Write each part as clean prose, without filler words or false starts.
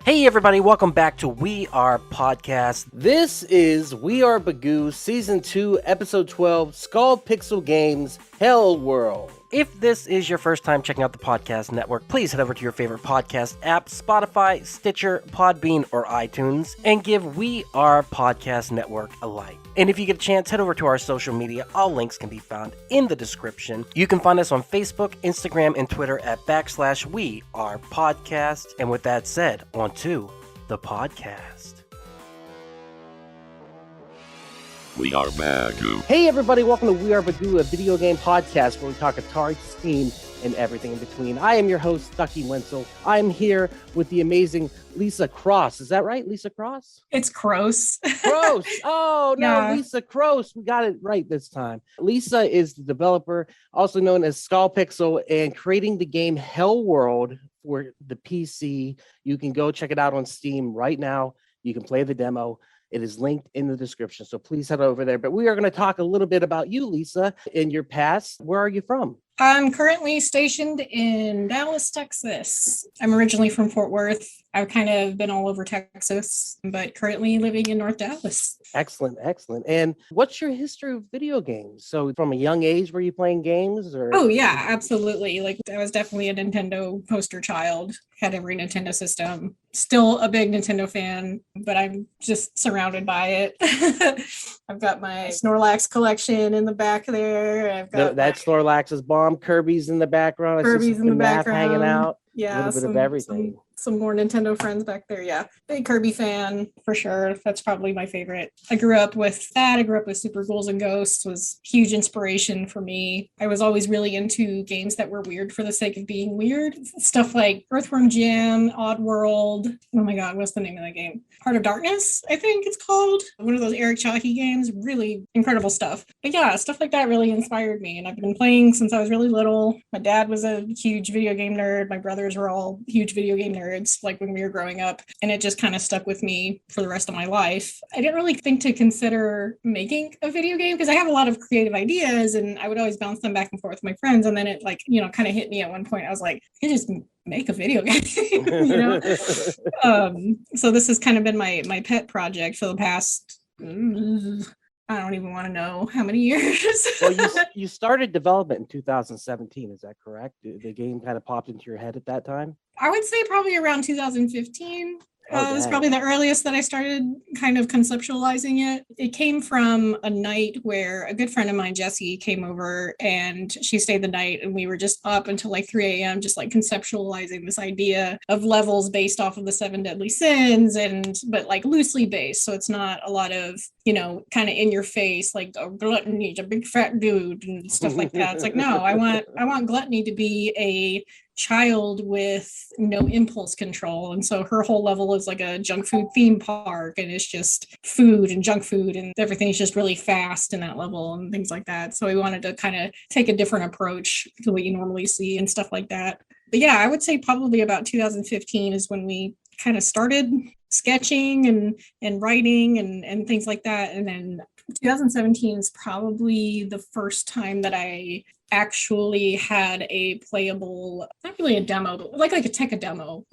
Hey everybody, welcome back to We Are Podcast. This is We Are Bagu, Season 2, Episode 12, Skullpixl Games, Hellworld. If this is your first time checking out the podcast network, please head over to your favorite podcast app, Spotify, Stitcher, Podbean, or iTunes, and give We Are Podcast Network a like. And if you get a chance, head over to our social media. All links can be found in the description. You can find us on Facebook, Instagram, and Twitter at /We Are Podcast. And with that said, on to the podcast. We Are Bagu. Hey everybody, welcome to We Are Bagu, a video game podcast where we talk Atari, Steam, and everything in between. I am your host, Stucky Wenzel. I'm here with the amazing Lisa Crose. Is that right, Lisa Crose? It's Crose. Crose. Oh, no, Yeah. Lisa Crose. We got it right this time. Lisa is the developer, also known as Skullpixl, and creating the game Hellworld for the PC. You can go check it out on Steam right now. You can play the demo. It is linked in the description, so please head over there. But we are going to talk a little bit about you, Lisa, in your past. Where are you from? I'm currently stationed in Dallas, Texas. I'm originally from Fort Worth. I've kind of been all over Texas, but currently living in North Dallas. Excellent, excellent. And what's your history of video games? So from a young age, were you playing games? Or? Oh, yeah, absolutely. Like, I was definitely a Nintendo poster child, had every Nintendo system. Still a big Nintendo fan, but I'm just surrounded by it. I've got my Snorlax collection in the back there. I've got That Snorlax's bomb. Kirby's in the background. I see Kirby's in the math background. hanging out. Yeah, a little bit of everything. Some more Nintendo friends back there. Yeah, big Kirby fan for sure. That's probably my favorite. I grew up with that. I grew up with Super Ghouls and Ghosts. Was huge inspiration for me. I was always really into games that were weird for the sake of being weird. Stuff like Earthworm Jim, Oddworld. Oh my God, what's the name of that game? Heart of Darkness, I think it's called. One of those Eric Chahi games. Really incredible stuff. But yeah, stuff like that really inspired me. And I've been playing since I was really little. My dad was a huge video game nerd. My brothers were all huge video game nerds, like when we were growing up, and it just kind of stuck with me for the rest of my life. I didn't really think to consider making a video game because I have a lot of creative ideas and I would always bounce them back and forth with my friends, and then it kind of hit me at one point. I was like, you just make a video game. So this has kind of been my pet project for the past I don't even want to know how many years. Well, you started development in 2017, is that correct? The game kind of popped into your head at that time? I would say probably around 2015. It was dang. probably the earliest that I started kind of conceptualizing it. It came from a night where a good friend of mine, Jessie, came over and she stayed the night, and we were just up until like 3 a.m. just like conceptualizing this idea of levels based off of the 7 deadly sins, but like loosely based. So it's not a lot of, kind of in your face, like a gluttony, a big fat dude and stuff like that. It's like, no, I want gluttony to be a child with no impulse control, and so her whole level is like a junk food theme park, and it's just food and junk food, and everything's just really fast in that level and things like that. So we wanted to kind of take a different approach to what you normally see and stuff like that. But yeah, I would say probably about 2015 is when we kind of started sketching and writing and things like that. And then 2017 is probably the first time that I actually had a playable, not really a demo, but like a tech demo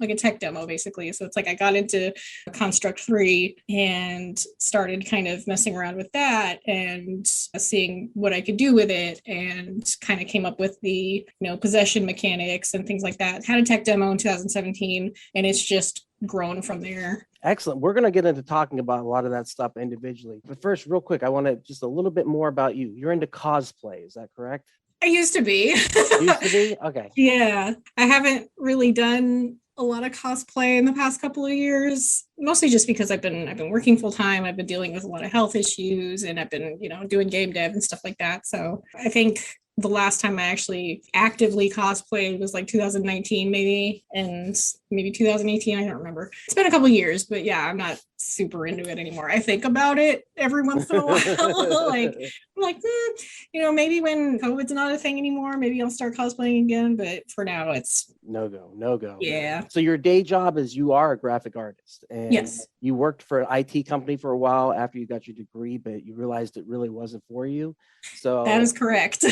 basically. So it's like I got into Construct 3 and started kind of messing around with that and seeing what I could do with it, and kind of came up with the possession mechanics and things like that. Had a tech demo in 2017, and it's just grown from there. Excellent. We're going to get into talking about a lot of that stuff individually. But first, real quick, I want to just a little bit more about you. You're into cosplay, is that correct? I used to be. Used to be? Okay. Yeah. I haven't really done a lot of cosplay in the past couple of years, mostly just because I've been working full time. I've been dealing with a lot of health issues, and I've been, doing game dev and stuff like that. So I think the last time I actually actively cosplayed was like 2019 maybe, and maybe 2018. I don't remember. It's been a couple of years, but yeah, I'm not super into it anymore. I think about it every once in a while. Like, I'm like, maybe when COVID's not a thing anymore, maybe I'll start cosplaying again. But for now, it's no go. Yeah. So your day job is you are a graphic artist, and Yes. you worked for an IT company for a while after you got your degree, but you realized it really wasn't for you. So that is correct.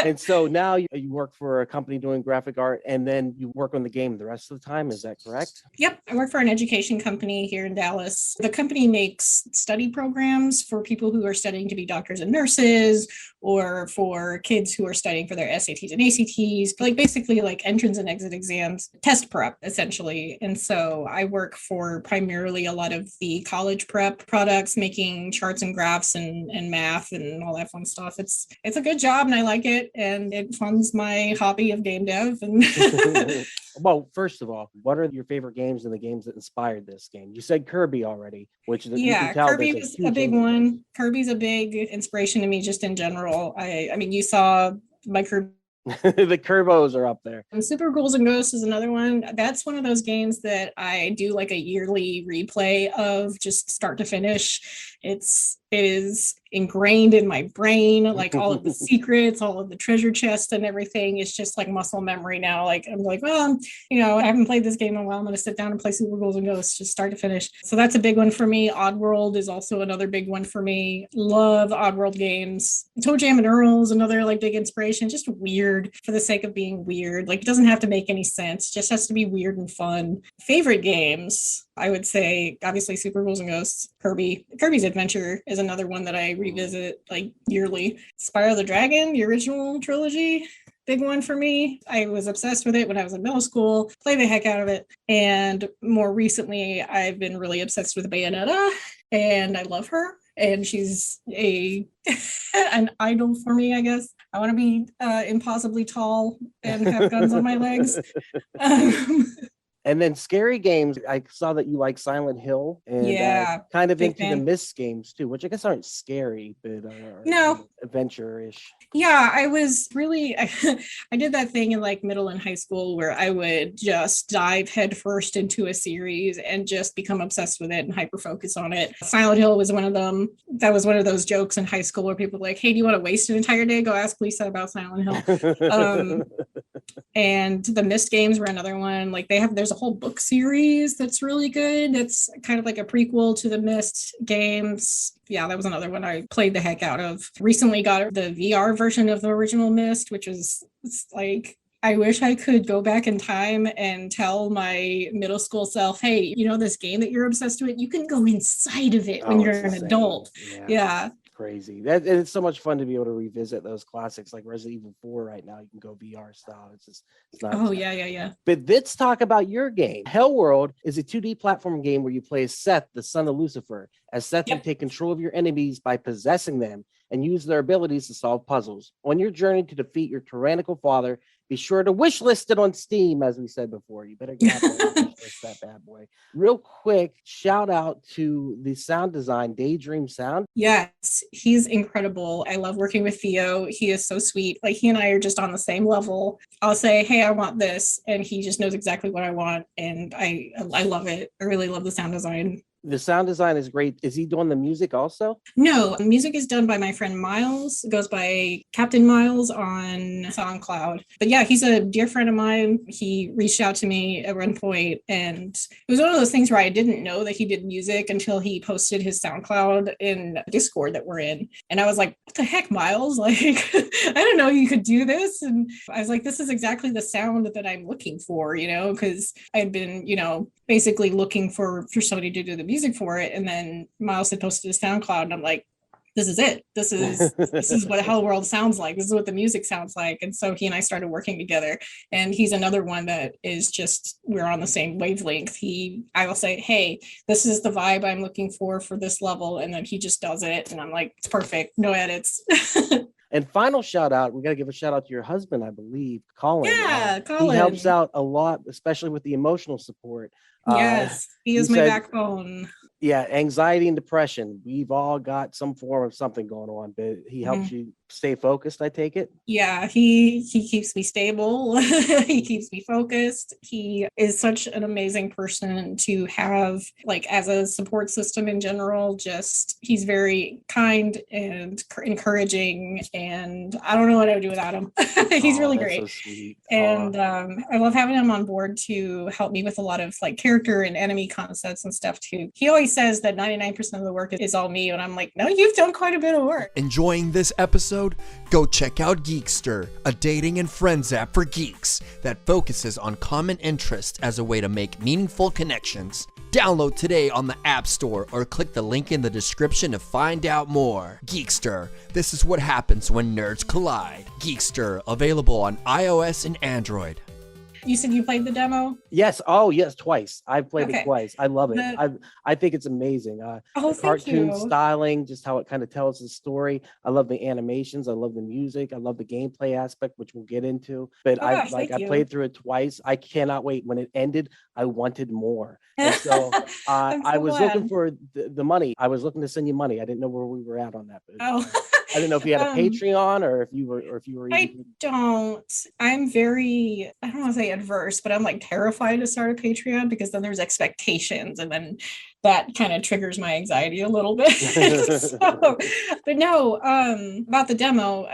and so now you work for a company doing graphic art, and then you work on the game the rest of the time. Is that correct? Yep. I work for an education company here in Dallas. The company makes study programs for people who are studying to be doctors and nurses, or for kids who are studying for their SATs and ACTs, like basically like entrance and exit exams, test prep essentially. And so I work for primarily a lot of the college prep products, making charts and graphs and math and all that fun stuff. It's a good job and I like it, and it funds my hobby of game dev. And well, first of all, what are your favorite games and the games that inspired this game? You said Kirby already, which you can tell Kirby was a big one. Kirby's a big inspiration to me just in general. I mean, you saw my Kirby. The Kerbos are up there. And Super Ghouls and Ghosts is another one. That's one of those games that I do like a yearly replay of, just start to finish. It is ingrained in my brain, like all of the secrets, all of the treasure chests and everything. It's just like muscle memory now. Like I'm like, well, I haven't played this game in a while. I'm going to sit down and play Super Ghouls and Ghosts, just start to finish. So that's a big one for me. Oddworld is also another big one for me. Love Oddworld games. Toe Jam and Earl is another like big inspiration. Just weird for the sake of being weird. Like it doesn't have to make any sense. It just has to be weird and fun. Favorite games, I would say, obviously, Super Ghouls and Ghosts, Kirby's Adventure is another one that I revisit like yearly. Spyro the Dragon, the original trilogy, big one for me. I was obsessed with it when I was in middle school, played the heck out of it. And more recently, I've been really obsessed with Bayonetta, and I love her. And she's an idol for me, I guess. I want to be impossibly tall and have guns on my legs. And then scary games, I saw that you like Silent Hill and kind of into the Myst games too, which I guess aren't scary, but are adventure-ish. Yeah, I was really, I did that thing in like middle and high school where I would just dive headfirst into a series and just become obsessed with it and hyper-focus on it. Silent Hill was one of them. That was one of those jokes in high school where people were like, hey, do you want to waste an entire day? Go ask Lisa about Silent Hill. And the Myst games were another one. Like there's a whole book series that's really good. It's kind of like a prequel to the Myst games. Yeah, that was another one I played the heck out of. Recently got the VR version of the original Myst, which is like, I wish I could go back in time and tell my middle school self, hey, this game that you're obsessed with, you can go inside of it when you're an adult. Yeah. Crazy. It's so much fun to be able to revisit those classics like Resident Evil 4 right now. You can go VR style. It's not. Yeah. But let's talk about your game. Hellworld is a 2D platform game where you play as Seth, the son of Lucifer. As Seth, you take control of your enemies by possessing them and use their abilities to solve puzzles. On your journey to defeat your tyrannical father, be sure to wishlist it on Steam, as we said before. You better get that bad boy. Real quick, shout out to the sound design, Daydream Sound. Yes, he's incredible. I love working with Theo. He is so sweet. Like he and I are just on the same level. I'll say, hey, I want this, and he just knows exactly what I want, and I love it. I really love the sound design. The sound design is great. Is he doing the music also? No, music is done by my friend Miles. It goes by Captain Miles on SoundCloud. But yeah, he's a dear friend of mine. He reached out to me at one point, and it was one of those things where I didn't know that he did music until he posted his SoundCloud in Discord that we're in. And I was like, what the heck, Miles? Like, I didn't know you could do this. And I was like, this is exactly the sound that I'm looking for, because I had been, basically looking for somebody to do the music for it. And then Miles had posted his SoundCloud, and I'm like, this is it. This is what Hellworld sounds like. This is what the music sounds like. And so he and I started working together. And he's another one that is just, we're on the same wavelength. I will say, hey, this is the vibe I'm looking for this level. And then he just does it. And I'm like, it's perfect. No edits. And final shout out, we got to give a shout out to your husband, I believe, Colin. Yeah, Colin. He helps out a lot, especially with the emotional support. Yes, he is my backbone. Yeah, anxiety and depression. We've all got some form of something going on, but he helps you stay focused, I take it. Yeah, he keeps me stable. He keeps me focused. He is such an amazing person to have, like, as a support system in general. Just he's very kind and encouraging, and I don't know what I would do without him. He's really great. So sweet. And I love having him on board to help me with a lot of like character and enemy concepts and stuff too. He always says that 99% of the work is all me, and I'm like, no, you've done quite a bit of work. Enjoying this episode? Go check out Geekster, a dating and friends app for geeks that focuses on common interests as a way to make meaningful connections. Download today on the App Store or click the link in the description to find out more. Geekster, this is what happens when nerds collide. Geekster, available on iOS and Android. You said you played the demo? Yes. Oh, yes, twice. I've played it twice. I love it. I think it's amazing. The cartoon styling, just how it kind of tells the story. I love the animations. I love the music. I love the gameplay aspect, which we'll get into. But I played through it twice. I cannot wait. When it ended, I wanted more. And so, I was looking for the money. I was looking to send you money. I didn't know where we were at on that. But I didn't know if you had a Patreon or if you were. I don't. I'm very, I don't want to say adverse, but I'm like terrified to start a Patreon because then there's expectations, and then that kind of triggers my anxiety a little bit. But no, about the demo,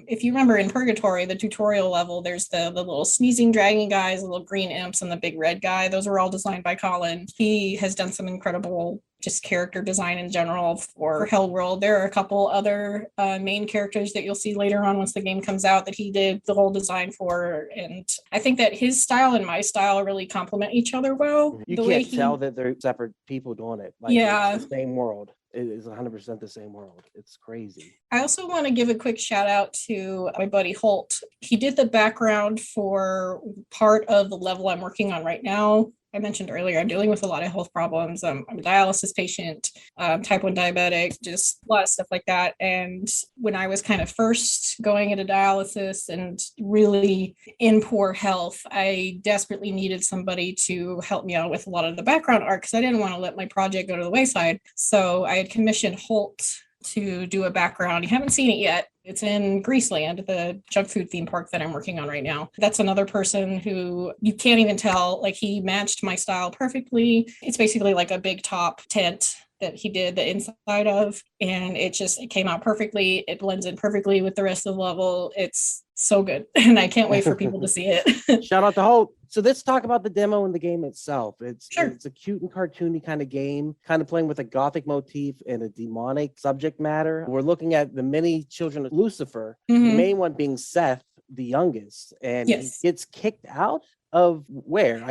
if you remember in Purgatory, the tutorial level, there's the little sneezing dragon guys, the little green imps, and the big red guy. Those were all designed by Colin. He has done some incredible just character design in general for Hellworld. There are a couple other main characters that you'll see later on once the game comes out that he did the whole design for, and I think that his style and my style really complement each other well. You can't tell that they're separate people doing it. Like, it's the same world. It is 100% the same world. It's crazy. I also want to give a quick shout out to my buddy Holt. He did the background for part of the level I'm working on right now. I mentioned earlier, I'm dealing with a lot of health problems. I'm a dialysis patient, type 1 diabetic, just a lot of stuff like that. And when I was kind of first going into dialysis and really in poor health, I desperately needed somebody to help me out with a lot of the background art because I didn't want to let my project go to the wayside. So I had commissioned Holt to do a background. You haven't seen it yet. It's in Greaseland, the junk food theme park that I'm working on right now. That's another person who you can't even tell, like, he matched my style perfectly. It's basically like a big top tent that he did the inside of, and it came out perfectly. It blends in perfectly with the rest of the level. It's so good, and I can't wait for people to see it. Shout out to Hope. So let's talk about the demo and the game itself. It's a cute and cartoony kind of game, kind of playing with a gothic motif and a demonic subject matter. We're looking at the many children of Lucifer, the main one being Seth, the youngest, and he gets kicked out of where?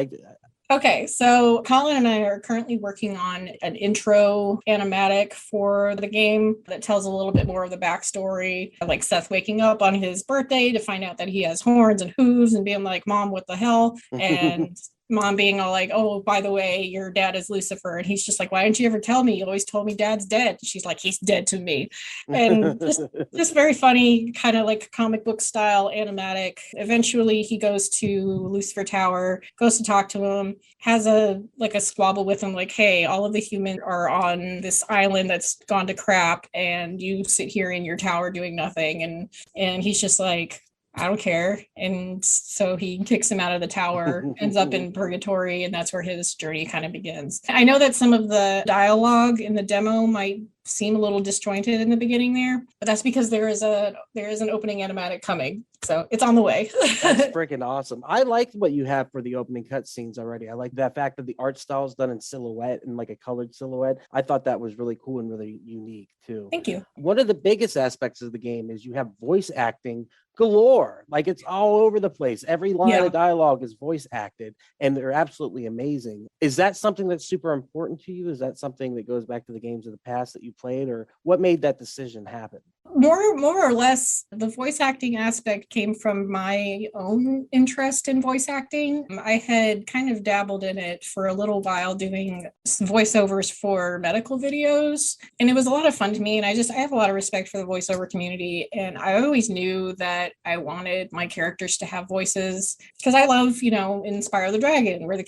Okay, so Colin and I are currently working on an intro animatic for the game that tells a little bit more of the backstory, like Seth waking up on his birthday to find out that he has horns and hooves and being like, Mom, what the hell? And Mom being all like, oh, by the way, your dad is Lucifer. And he's just like, why didn't you ever tell me? You always told me dad's dead. She's like, he's dead to me. And just very funny, kind of like comic book style animatic. Eventually he goes to Lucifer Tower, goes to talk to him, has a squabble with him, like, hey, all of the humans are on this island that's gone to crap, and you sit here in your tower doing nothing. And he's just like, I don't care. And so he kicks him out of the tower, ends up in purgatory, and that's where his journey kind of begins. I know that some of the dialogue in the demo might seem a little disjointed in the beginning there, but that's because there is an opening animatic coming. So it's on the way. That's freaking awesome. I liked what you have for the opening cutscenes already. I like that fact that the art style is done in silhouette and like a colored silhouette. I thought that was really cool and really unique too. Thank you. One of the biggest aspects of the game is you have voice acting galore. Like, it's all over the place. Every line of dialogue is voice acted, and they're absolutely amazing. Is that something that's super important to you? Is that something that goes back to the games of the past that you played, or what made that decision happen? More or less, the voice acting aspect came from my own interest in voice acting. I had kind of dabbled in it for a little while, doing some voiceovers for medical videos, and it was a lot of fun to me. And I have a lot of respect for the voiceover community, and I always knew that I wanted my characters to have voices, because I love, in Spyro the Dragon, where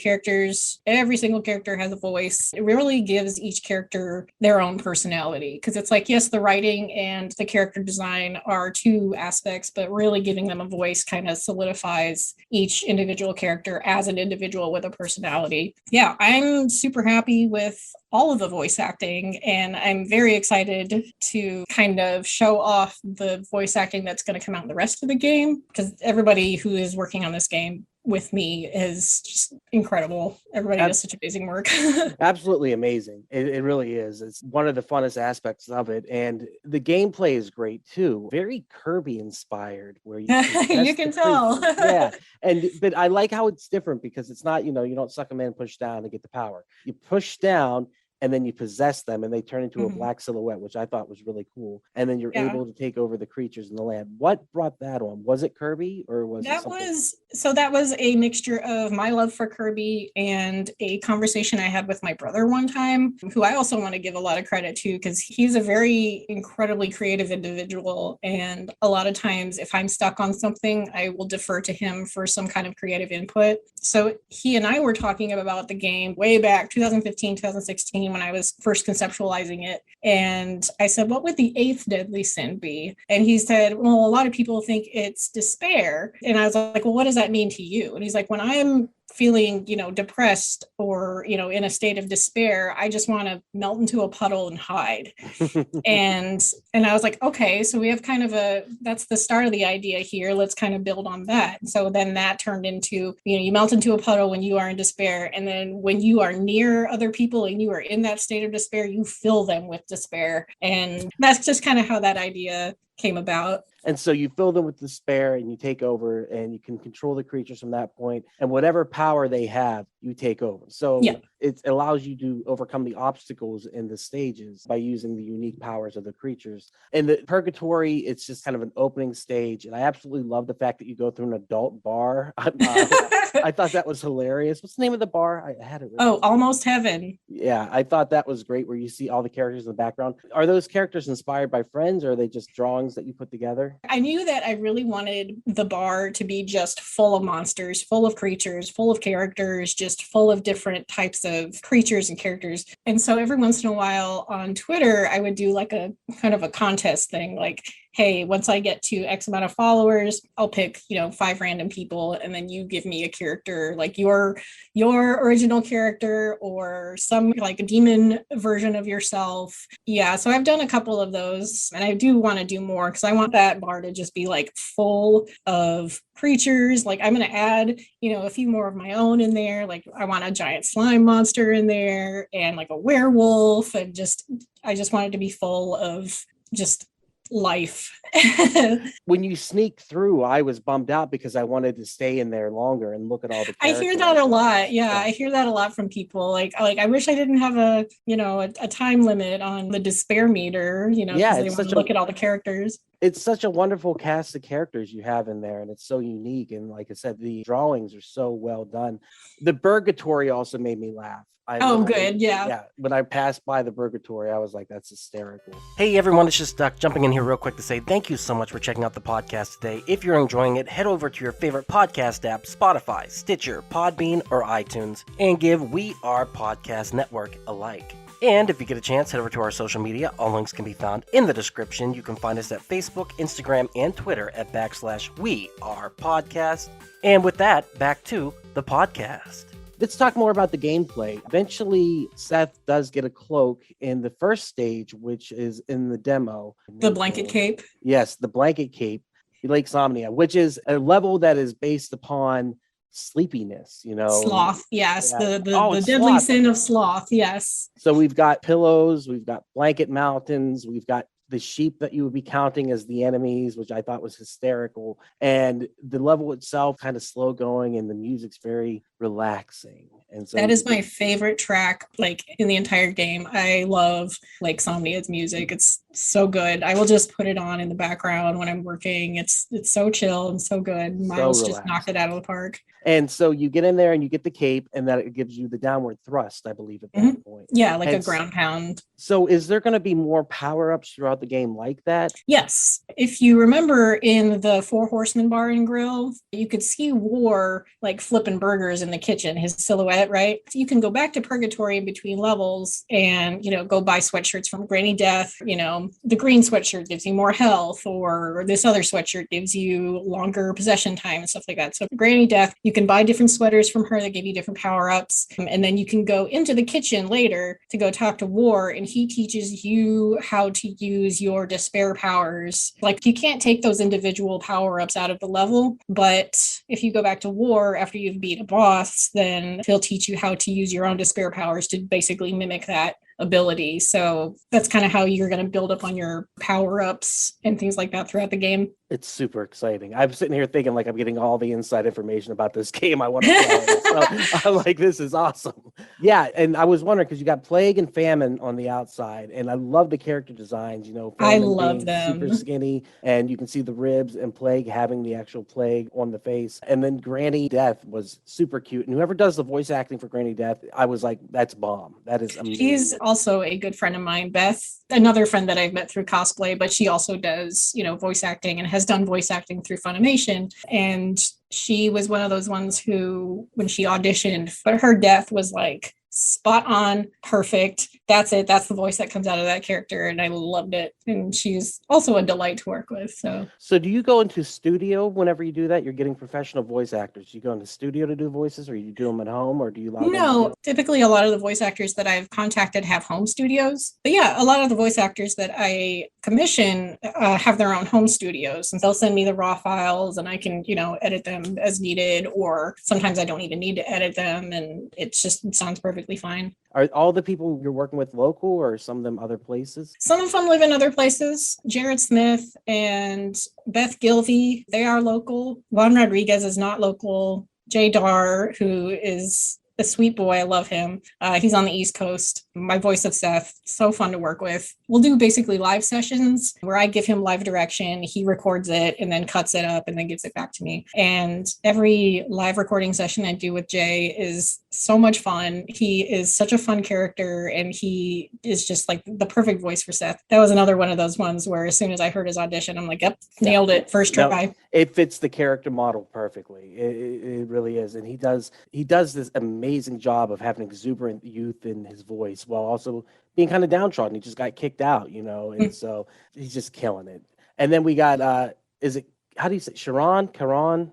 every single character has a voice. It really gives each character their own personality, because it's like, yes, the writing and the character design are two aspects, but really giving them a voice kind of solidifies each individual character as an individual with a personality. Yeah, I'm super happy with all of the voice acting, and I'm very excited to kind of show off the voice acting that's going to come out in the rest of the game, because everybody who is working on this game with me is just incredible. Everybody does such amazing work. Absolutely amazing. It really is. It's one of the funnest aspects of it. And the gameplay is great too. Very Kirby inspired, where you you can tell. Yeah. But I like how it's different, because it's not, you don't suck them in and push down to get the power. You push down and then you possess them and they turn into a black silhouette, which I thought was really cool. And then you're able to take over the creatures in the land. What brought that on? Was it Kirby, or was it something? That was a mixture of my love for Kirby and a conversation I had with my brother one time, who I also want to give a lot of credit to, because he's a very incredibly creative individual. And a lot of times if I'm stuck on something, I will defer to him for some kind of creative input. So he and I were talking about the game way back 2015, 2016, when I was first conceptualizing it. And I said, what would the 8th deadly sin be? And he said, well, a lot of people think it's despair. And I was like, well, what does that mean to you? And he's like, when I'm feeling, depressed or, in a state of despair, I just want to melt into a puddle and hide. and I was like, okay, so we have kind of that's the start of the idea here. Let's kind of build on that. So then that turned into, you melt into a puddle when you are in despair. And then when you are near other people and you are in that state of despair, you fill them with despair. And that's just kind of how that idea came about. And so you fill them with despair and you take over, and you can control the creatures from that point, and whatever power they have, you take over. So it allows you to overcome the obstacles in the stages by using the unique powers of the creatures. In the Purgatory, it's just kind of an opening stage. And I absolutely love the fact that you go through an adult bar. I thought that was hilarious. What's the name of the bar? I had it. Oh, Almost Heaven. Yeah, I thought that was great, where you see all the characters in the background. Are those characters inspired by friends, or are they just drawings that you put together? I knew that I really wanted the bar to be just full of monsters, full of creatures, full of characters, just full of different types of creatures and characters. And so every once in a while on Twitter, I would do like a kind of a contest thing, like, hey, once I get to X amount of followers, I'll pick, 5 random people, and then you give me a character, like your original character or some like a demon version of yourself. Yeah, so I've done a couple of those, and I do want to do more, because I want that bar to just be like full of creatures. Like I'm going to add, a few more of my own in there. Like I want a giant slime monster in there, and like a werewolf, and I just want it to be full of just life. When you sneak through, I was bummed out because I wanted to stay in there longer and look at all the characters. I hear that a lot. Yeah, I hear that a lot from people. Like I wish I didn't have a time limit on the despair meter, because they want to look at all the characters. It's such a wonderful cast of characters you have in there, and it's so unique. And like I said, the drawings are so well done. The Purgatory also made me laugh. Good. Yeah. When I passed by the Purgatory, I was like, that's hysterical. Hey, everyone. It's just Duck jumping in here real quick to say thank you so much for checking out the podcast today. If you're enjoying it, head over to your favorite podcast app, Spotify, Stitcher, Podbean, or iTunes, and give We Are Podcast Network a like. And if you get a chance, head over to our social media. All links can be found in the description. You can find us at Facebook, Instagram, and Twitter at /We Are Podcast. And with that, back to the podcast. Let's talk more about the gameplay. Eventually, Seth does get a cloak in the first stage, which is in the demo. The blanket cape? Yes, the blanket cape, Lake Somnia, which is a level that is based upon sleepiness, Sloth, yes. The deadly sloth. Sin of sloth, yes. So we've got pillows, we've got blanket mountains, we've got the sheep that you would be counting as the enemies, which I thought was hysterical. And the level itself kind of slow going, and the music's very relaxing. And so that is my favorite track, like in the entire game. I love Lake Somnia's music. It's so good. I will just put it on in the background when I'm working. It's so chill and so good. Miles just knocked it out of the park. And so you get in there and you get the cape, and that it gives you the downward thrust, I believe, at that point. Yeah, like a ground pound. So is there going to be more power-ups throughout the game like that? Yes. If you remember in the Four Horsemen Bar and Grill, you could see War like flipping burgers in the kitchen. His silhouette it, right? So you can go back to Purgatory in between levels and, go buy sweatshirts from Granny Death. The green sweatshirt gives you more health, or this other sweatshirt gives you longer possession time and stuff like that. So for Granny Death, you can buy different sweaters from her that give you different power-ups. And then you can go into the kitchen later to go talk to War, and he teaches you how to use your despair powers. Like, you can't take those individual power-ups out of the level, but if you go back to War after you've beat a boss, then he'll teach you how to use your own despair powers to basically mimic that ability. So that's kind of how you're going to build up on your power-ups and things like that throughout the game. It's super exciting. I'm sitting here thinking like I'm getting all the inside information about this game I want to play. So I'm like, this is awesome. Yeah, and I was wondering because you got Plague and Famine on the outside, and I love the character designs. Famine I love them. Super skinny, and you can see the ribs, and Plague having the actual plague on the face, and then Granny Death was super cute. And whoever does the voice acting for Granny Death, I was like, that's bomb. That is amazing. She's also a good friend of mine, Beth, another friend that I've met through cosplay, but she also does, voice acting and has done voice acting through Funimation. And she was one of those ones who, when she auditioned, but her death was like spot on, perfect. That's it. That's the voice that comes out of that character. And I loved it. And she's also a delight to work with. So do you go into studio whenever you do that? You're getting professional voice actors. Do you go into studio to do voices, or you do them at home, or do you allow No, typically a lot of the voice actors that I've contacted have home studios. But yeah, a lot of the voice actors that I commission have their own home studios, and they'll send me the raw files and I can, edit them as needed, or sometimes I don't even need to edit them, and it sounds perfectly fine. Are all the people you're working with local, or some of them other places? Some of them live in other places. Jared Smith and Beth Gilvey, they are local. Juan Rodriguez is not local. Jay Dar, who is a sweet boy, I love him. He's on the East Coast. My voice of Seth, so fun to work with. We'll do basically live sessions where I give him live direction, he records it and then cuts it up and then gives it back to me. And every live recording session I do with Jay is so much fun. He is such a fun character, and he is just like the perfect voice for Seth. That was another one of those ones where as soon as I heard his audition, I'm like, yep, nailed it, first try. No, it fits the character model perfectly. It really is. And he does this amazing job of having exuberant youth in his voice while also being kind of downtrodden. He just got kicked out, and so he's just killing it. And then we got, how do you say, Karan?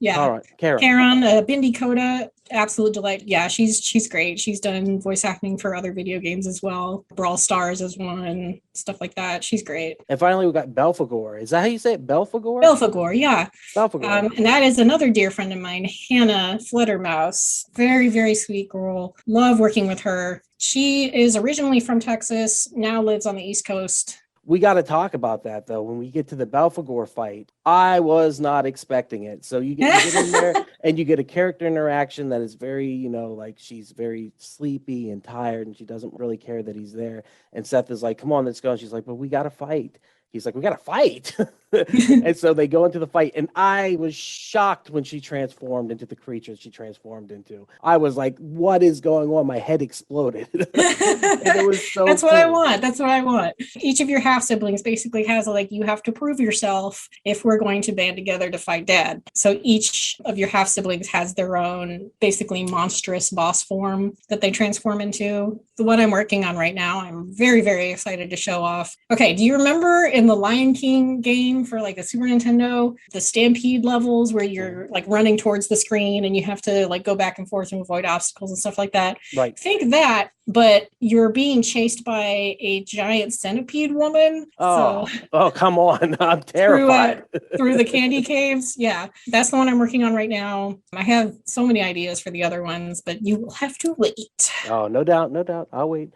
Yeah. Karan, Bindi Coda, absolute delight. Yeah, she's great. She's done voice acting for other video games as well. Brawl Stars is one, stuff like that. She's great. And finally, we got Belphegor. Is that how you say it? Belphegor? Belphegor, yeah. Belphegor. And that is another dear friend of mine, Hannah Flittermouse. Very, very sweet girl. Love working with her. She is originally from Texas, now lives on the East Coast. We got to talk about that, though. When we get to the Belphegor fight, I was not expecting it. So you get in there and you get a character interaction that is very, like she's very sleepy and tired, and she doesn't really care that he's there. And Seth is like, come on, let's go. And she's like, but we got to fight. He's like, we got to fight. And so they go into the fight. And I was shocked when she transformed into the creature she transformed into. I was like, what is going on? My head exploded. And it was so That's cool. That's what I want. Each of your half siblings basically has you have to prove yourself if we're going to band together to fight Dad. So each of your half siblings has their own basically monstrous boss form that they transform into. The one I'm working on right now, I'm very, very excited to show off. Okay, do you remember in the Lion King game for the Super Nintendo, the Stampede levels where you're running towards the screen and you have to go back and forth and avoid obstacles and stuff like that? Right. Think that, but you're being chased by a giant centipede woman. Oh, come on. I'm terrified. Through the candy caves. Yeah, that's the one I'm working on right now. I have so many ideas for the other ones, but you will have to wait. Oh, no doubt. I'll wait.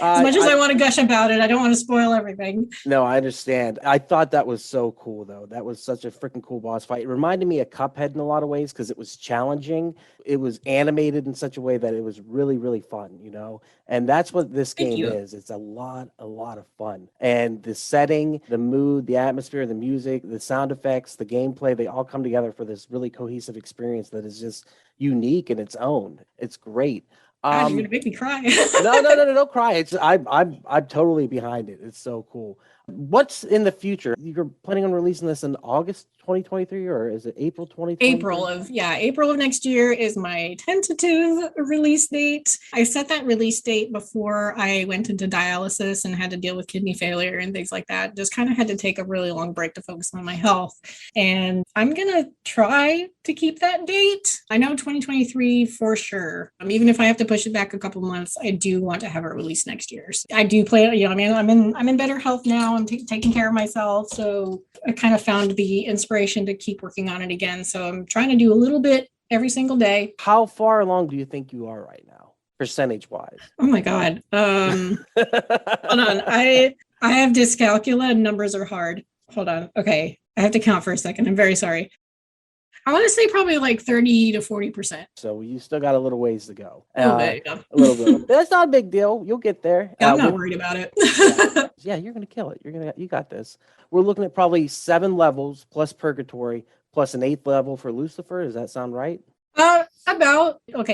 As much as I want to gush about it, I don't want to spoil everything. No, I understand. I thought that was so cool, though. That was such a freaking cool boss fight. It reminded me of Cuphead in a lot of ways because it was challenging. It was animated in such a way that it was really, really fun, And that's what this game is. It's a lot of fun. And the setting, the mood, the atmosphere, the music, the sound effects, the gameplay, they all come together for this really cohesive experience that is just unique in its own. It's great. God, you're gonna make me cry. No, don't cry. I'm totally behind it. It's so cool. What's in the future? You're planning on releasing this in August 2023 or is it April 2023? April of next year is my tentative release date. I set that release date before I went into dialysis and had to deal with kidney failure and things like that. Just kind of had to take a really long break to focus on my health. And I'm going to try to keep that date. I know 2023 for sure. Even if I have to push it back a couple months, I do want to have it released next year. So I do play, I'm in better health now. I'm taking care of myself. So I kind of found the inspiration to keep working on it again. So I'm trying to do a little bit every single day. How far along do you think you are right now, percentage wise? Oh my God. Hold on. I have dyscalculia and numbers are hard. Hold on. Okay. I have to count for a second. I'm very sorry. I want to say probably like 30 to 40%. So you still got a little ways to go. A little bit, yeah. A little bit. That's not a big deal. You'll get there. Yeah, I'm not worried about it. Yeah, you're gonna kill it. You got this. We're looking at probably 7 levels plus purgatory plus an 8th level for Lucifer. Does that sound right?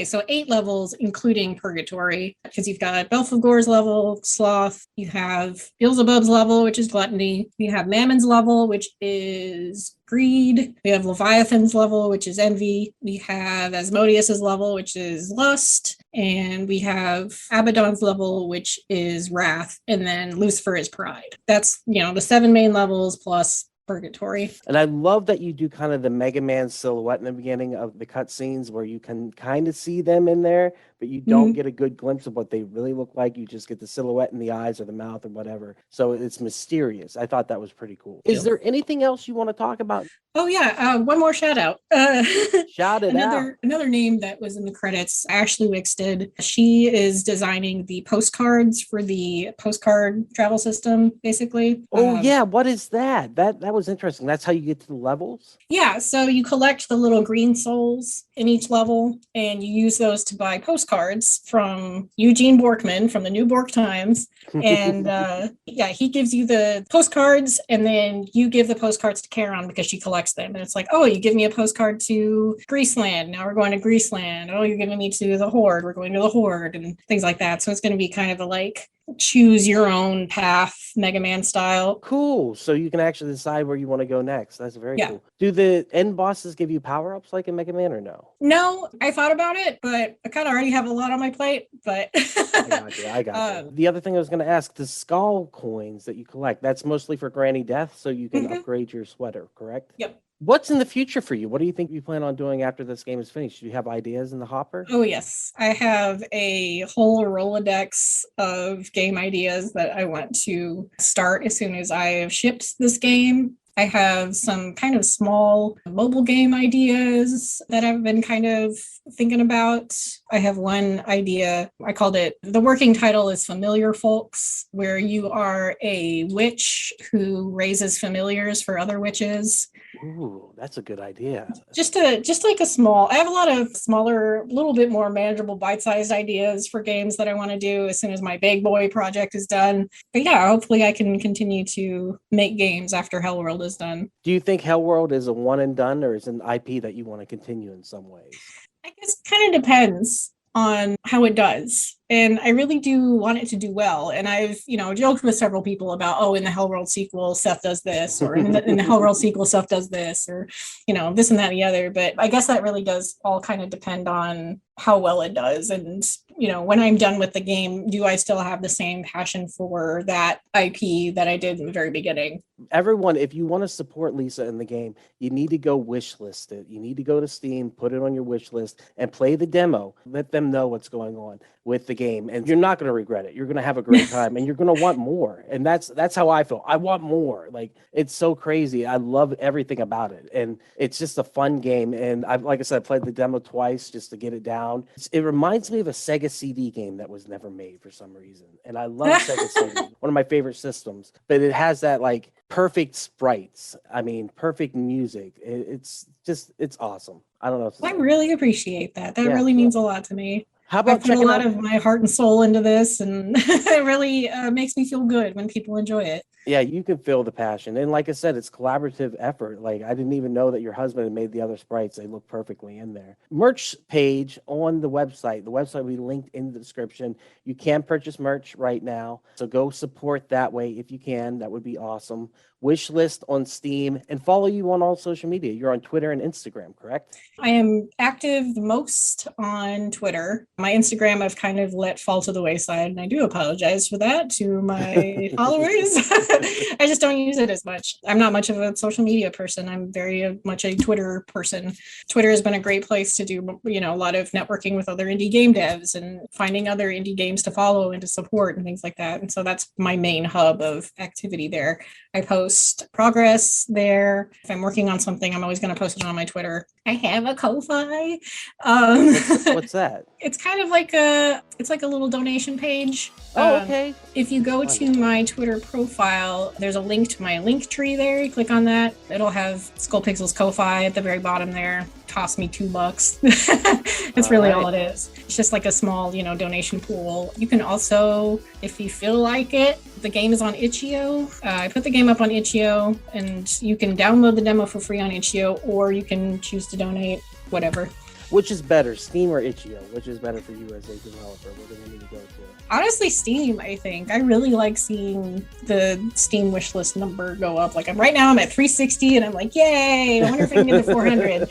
So 8 levels, including purgatory, because you've got Belphegor's level, sloth, you have Beelzebub's level, which is gluttony, you have Mammon's level, which is greed, we have Leviathan's level, which is envy, we have Asmodeus's level, which is lust, and we have Abaddon's level, which is wrath, and then Lucifer is pride. That's, the 7 main levels plus purgatory. And I love that you do kind of the Mega Man silhouette in the beginning of the cutscenes where you can kind of see them in there, but you don't get a good glimpse of what they really look like. You just get the silhouette in the eyes or the mouth or whatever. So it's mysterious. I thought that was pretty cool. Is there anything else you want to talk about? Oh, yeah. One more shout out. Shout it out. Another name that was in the credits, Ashley Wicksted. She is designing the postcards for the postcard travel system, basically. Oh, yeah. What is that? That was interesting. That's how you get to the levels? Yeah. So you collect the little green souls in each level, and you use those to buy postcards from Eugene Borkman from the New Bork Times. And he gives you the postcards, and then you give the postcards to Charon because she collects them. And it's like, oh, you give me a postcard to Greaseland. Now we're going to Greaseland. Oh, you're giving me to the Horde. We're going to the Horde and things like that. So it's going to be kind of a like choose your own path, Mega Man style. Cool. So you can actually decide where you want to go next. That's very cool. Do the end bosses give you power-ups like in Mega Man or no? No, I thought about it, but I kind of already have a lot on my plate. But I got you. The other thing I was going to ask, the skull coins that you collect, that's mostly for Granny Death, so you can upgrade your sweater, correct? Yep. What's in the future for you? What do you think you plan on doing after this game is finished? Do you have ideas in the hopper? Oh, yes. I have a whole Rolodex of game ideas that I want to start as soon as I have shipped this game. I have some kind of small mobile game ideas that I've been kind of thinking about. I have one idea. I called it, the working title is Familiar Folks, where you are a witch who raises familiars for other witches. Ooh, that's a good idea. Just like a small, I have a lot of smaller, little bit more manageable bite-sized ideas for games that I want to do as soon as my big boy project is done. But yeah, hopefully I can continue to make games after Hellworld is done. Do you think Hellworld is a one and done or is an IP that you want to continue in some ways? I guess it kind of depends on how it does. And I really do want it to do well. And I've, joked with several people about, oh, in the Hellworld sequel, Seth does this, or in the Hellworld sequel, Seth does this, or, this and that and the other. But I guess that really does all kind of depend on how well it does. And, when I'm done with the game, do I still have the same passion for that IP that I did in the very beginning? Everyone, if you want to support Lisa in the game, you need to go wishlist it. You need to go to Steam, put it on your wish list, and play the demo. Let them know what's going on with the game, and you're not going to regret it. You're going to have a great time, and you're going to want more. And that's how I feel. I want more. Like, it's so crazy. I love everything about it, and it's just a fun game. And like I said, I played the demo twice just to get it down. It reminds me of a Sega CD game that was never made for some reason, and I love Sega CD, one of my favorite systems. But it has that like perfect sprites. I mean, perfect music. It's awesome. I don't know. I really appreciate that. That really means a lot to me. How about I put a lot of my heart and soul into this, and it really makes me feel good when people enjoy it. Yeah, you can feel the passion. And like I said, it's collaborative effort. Like, I didn't even know that your husband had made the other sprites. They look perfectly in there. Merch page on the website. The website will be linked in the description. You can purchase merch right now. So go support that way if you can. That would be awesome. Wishlist on Steam and follow you on all social media. You're on Twitter and Instagram, correct? I am active the most on Twitter. My Instagram I've kind of let fall to the wayside, and I do apologize for that to my followers. I just don't use it as much. I'm not much of a social media person. I'm very much a Twitter person. Twitter has been a great place to do, a lot of networking with other indie game devs and finding other indie games to follow and to support and things like that. And so that's my main hub of activity there. I post progress there. If I'm working on something, I'm always going to post it on my Twitter. I have a Ko-Fi. What's that? It's kind of like a little donation page. Oh, okay. If you go to my Twitter profile, there's a link to my link tree there. You click on that. It'll have Skullpixl's Ko-Fi at the very bottom there. Toss me $2. That's really all it is. It's just like a small, donation pool. You can also, if you feel like it, the game is on itch.io. I put the game up on itch.io, and you can download the demo for free on itch.io, or you can choose to donate, whatever. Which is better, Steam or itch.io? Which is better for you as a developer? What do we need to go to? Honestly, Steam, I think. I really like seeing the Steam wishlist number go up. Like, right now I'm at 360, and I'm like, yay, I wonder if I can get to 400,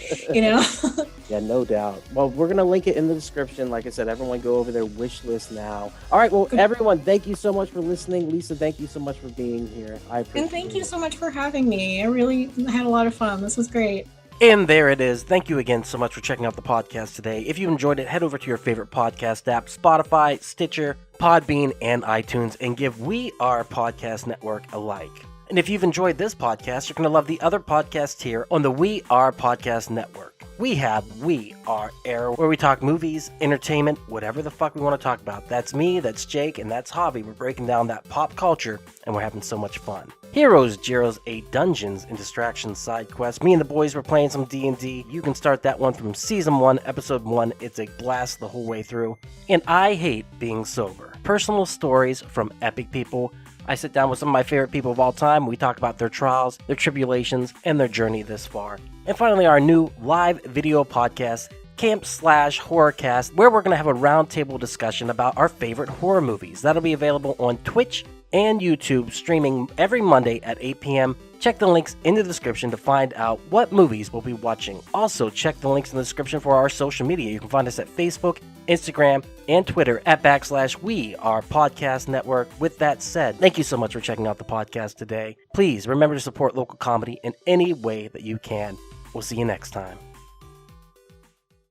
Yeah, no doubt. Well, we're going to link it in the description. Like I said, everyone go over their wish list now. All right, well, everyone, thank you so much for listening. Lisa, thank you so much for being here. I appreciate it. And thank you so much for having me. I really had a lot of fun. This was great. And there it is. Thank you again so much for checking out the podcast today. If you enjoyed it, head over to your favorite podcast app, Spotify, Stitcher, Podbean, and iTunes, and give We Are Podcast Network a like. And if you've enjoyed this podcast, you're going to love the other podcasts here on the We Are Podcast Network. We have We Are Air, where we talk movies, entertainment, whatever the fuck we want to talk about. That's me, that's Jake, and that's Hobby. We're breaking down that pop culture, and we're having so much fun. Heroes, Gyros, 8 Dungeons and Distractions side quest. Me and the boys were playing some D&D. You can start that one from Season 1, Episode 1. It's a blast the whole way through. And I Hate Being Sober. Personal stories from epic people. I sit down with some of my favorite people of all time. We talk about their trials, their tribulations, and their journey this far. And finally, our new live video podcast, Slash Horrorcast, where we're going to have a roundtable discussion about our favorite horror movies. That'll be available on Twitch and YouTube, streaming every Monday at 8 p.m. Check the links in the description to find out what movies we'll be watching. Also, check the links in the description for our social media. You can find us at Facebook, Instagram, and Twitter at /We Are Podcast Network. With that said, thank you so much for checking out the podcast today. Please remember to support local comedy in any way that you can. We'll see you next time.